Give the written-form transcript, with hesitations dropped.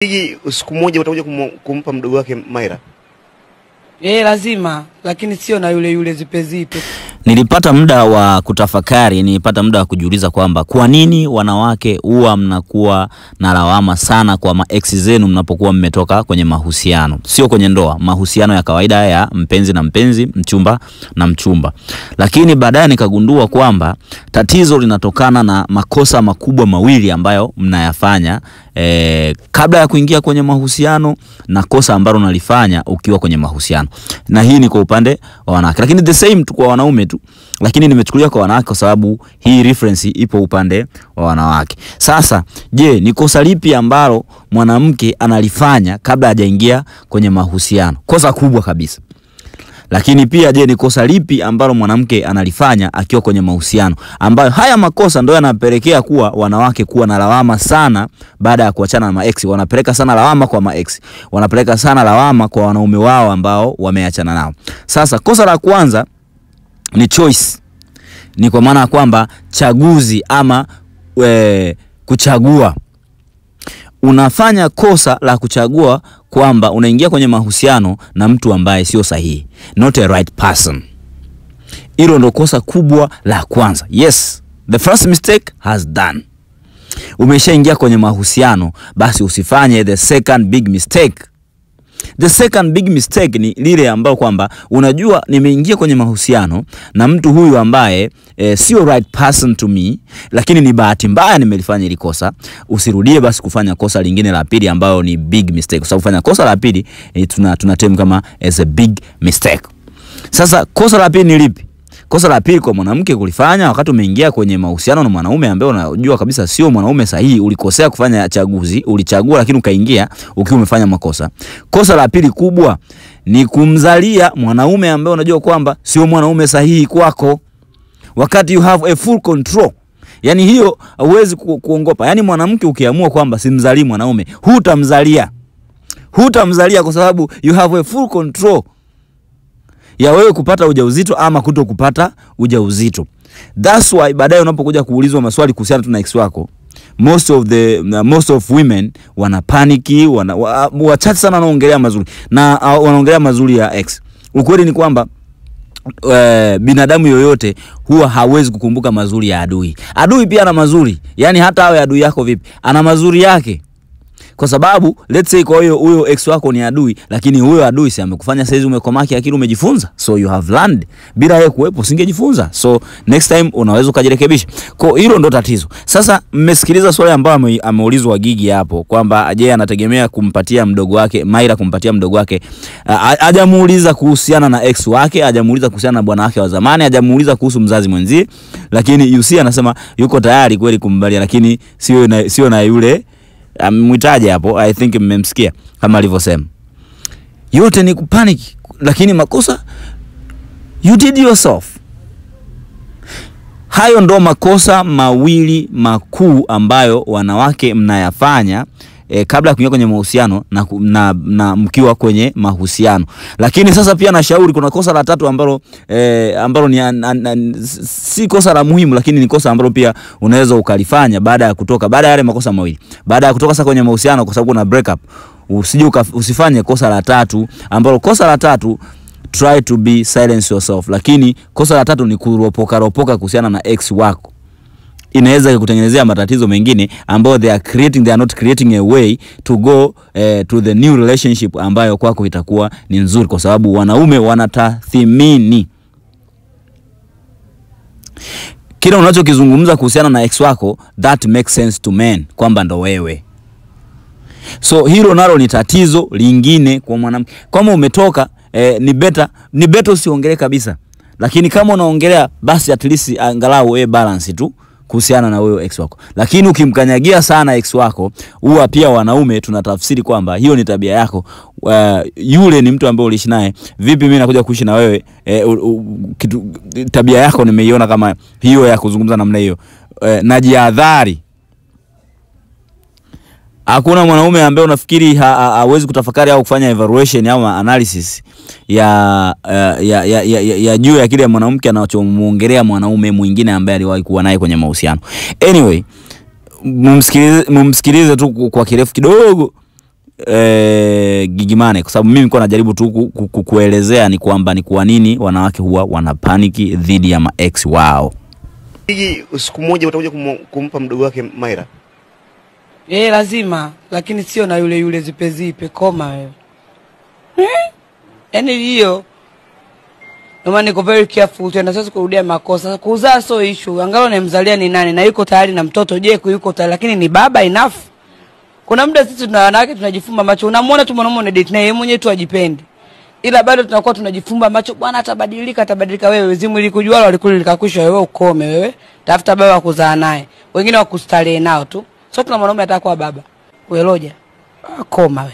Hii siku moja utakuja kumpa mdogo wake Maira? Lazima, lakini sio na yule zipe. Nilipata muda wa kutafakari, nilipata muda wa kujiuliza kwamba kwa nini wanawake huwa mnakuwa na lawama sana kwa ma-ex zenu mnapokuwa mmetoka kwenye mahusiano. Sio kwenye ndoa, mahusiano ya kawaida ya mpenzi na mpenzi, mchumba na mchumba. Lakini baadaye nikagundua kwamba tatizo linatokana na makosa makubwa mawili ambayo mnayafanya kabla ya kuingia kwenye mahusiano na kosa ambalo unalifanya ukiwa kwenye mahusiano. Na hii ni kwa upande wa wanawake. Lakini the same tu kwa wanaume tu. Lakini nimechukulia kwa wanawake kwa sababu hii reference ipo upande wa wanawake. Sasa, je, ni kosa lipi ambalo mwanamke analifanya kabla hajaingia kwenye mahusiano? Kosa kubwa kabisa. Lakini pia je, ni kosa lipi ambalo mwanamke analifanya akiwa kwenye mahusiano, ambayo haya makosa ndio yanapelekea kuwa wanawake kuwa na lawama sana baada ya kuachana na maex. Wanapeleka sana lawama kwa maex, wanapeleka sana lawama kwa wanaume wao ambao wameachana nao. Sasa kosa la kwanza ni choice. Ni kwa maana kwamba chaguzi ama kuchagua. Unafanya kosa la kuchagua kwamba unaingia kwenye mahusiano na mtu ambaye sio sahihi, not a right person. Hilo ndo kosa kubwa la kwanza. Yes, the first mistake has done. Umeshaingia kwenye mahusiano, basi usifanye the second big mistake. The second big mistake ni lile ambao kwamba unajua nimeingia kwenye mahusiano na mtu huyu ambaye sio right person to me, lakini ni bahati mbaya nimelifanya ile kosa. Usirudie basi kufanya kosa lingine la pili ambao ni big mistake. Kwa sababu kufanya kosa la pili tunatem kama as a big mistake. Sasa kosa la pili ni lipi? Kosa la pili kwa mwanamke kulifanya wakati umeingia kwenye mahusiano na mwanaume ambaye unajua kabisa sio mwanaume sahihi, ulikosea kufanya chaguzi, ulichagua lakini ukaingia ukiwa umefanya makosa. Kosa la pili kubwa ni kumzalia mwanaume ambaye unajua kwamba sio mwanaume sahihi kwako, wakati you have a full control. Yani hiyo huwezi kuongopa. Yani mwanamke ukiamua kwamba simzalii mwanaume, hutamzalia kwa sababu you have a full control ya wewe kupata ujauzito ama kuto kupata ujauzito. That's why baadaye unapokuja kuulizwa maswali kuhusiana na ex wako, most of women wana paniki, wachache sana wanaongelea mazuri na wanaongelea mazuri ya ex. Ukweli ni kwamba binadamu yoyote huwa hawezi kukumbuka mazuri ya adui. Adui pia ana mazuri. Yani hata awe adui yako vipi, ana mazuri yake. Kwa sababu let's say kwa huyo ex wako ni adui, lakini huyo adui si amekufanya saizi umekomaki akili, umejifunza. So you have learned. Bila yeye kuwepo usingejifunza. So next time unaweza ukajirekebisha. Kwa hilo ndo tatizo. Sasa mmesikiliza swali ambalo ameulizwa Gigi hapo kwamba je, anategemea kumpatia mdogo wake Maira, kumpatia mdogo wake. Hajamuuliza kuhusiana na ex wake, hajamuuliza kuhusiana na bwana wake wa zamani, hajamuuliza kuhusu mzazi mwenzie, lakini UC anasema yuko tayari kweli kumbalia, lakini sio na yule mwitaje hapo. I think mmemsikia kama alivyosema. Yote ni kupanic, lakini makosa you did yourself. Hayo ndo makosa mawili makuu ambayo wanawake mnayafanya kabla ya kuingia kwenye mahusiano na mkiwa kwenye mahusiano. Lakini sasa pia nashauri kuna kosa la tatu ambalo si kosa la muhimu, lakini ni kosa ambalo pia unaweza ukalifanya baada ya kutoka, baada ya yale makosa mawili. Baada ya kutoka sasa kwenye mahusiano, kwa sababu kuna break up, usifanye kosa la tatu ambalo kosa la tatu, try to be silence yourself. Lakini kosa la tatu ni kuropoka kuhusiana na ex wako. Inaweza kutengenezea matatizo mengine ambayo they are not creating a way to go to the new relationship ambayo kwako itakuwa ni nzuri, kwa sababu wanaume wanatathmini kila unachokizungumza kuhusiana na ex wako, that makes sense to men kwamba ndo wewe. So hilo nalo ni tatizo lingine kwa mwanamke. Kama umetoka ni better usiongelee kabisa, lakini kama unaongelea basi at least angalau balance tu kuhusiana na wewe ex wako. Lakini ukimkanyagia sana ex wako, huwa pia wanaume tunatafsiri kwamba hiyo ni tabia yako. Yule ni mtu ambaye uliishi naye, vipi mimi nakuja kuishi na wewe tabia yako nimeiona kama hiyo ya kuzungumza namna hiyo. Najiadhari. Hakuna mwanaume ambaye unafikiri hawezi kutafakari au kufanya evaluation au analysis ya juu ya kile mwanamke anachomuongelea mwanaume mwingine ambaye aliwahi kuwa naye kwenye mahusiano. Anyway, mumsikilize tu kwa kirefu kidogo Gigimane, kwa sababu mimi niko najaribu tu kuelezea ni kwamba ni kwa nini wanawake huwa wanapaniki dhidi ya ex wao. Hii siku moja utakuja kumpa mdogo wake Maira? Lazima, lakini sio na yule zipe koma wewe. Yaani hiyo ndio niko very careful tena sasa kurudia makosa. Kuzaa so issue. Angalau nimzalia ni nani na yuko tayari na mtoto, je yuko tayari, lakini ni baba enough. Kuna muda sisi tuna wanawake tunajifumba macho. Unamwona tu mwanamume date na yeye mwenyewe tu ajipendi. Ila bado tunakuwa tunajifumba macho, bwana atabadilika wewe. Zimu ili kujuala walikulikakusha wewe ukome wewe. Tafuta baba kuzaa naye. Wengine wakustarehe nao tu. Sio kila mwanamume atakuwa baba. Wewe loja. Koma wewe.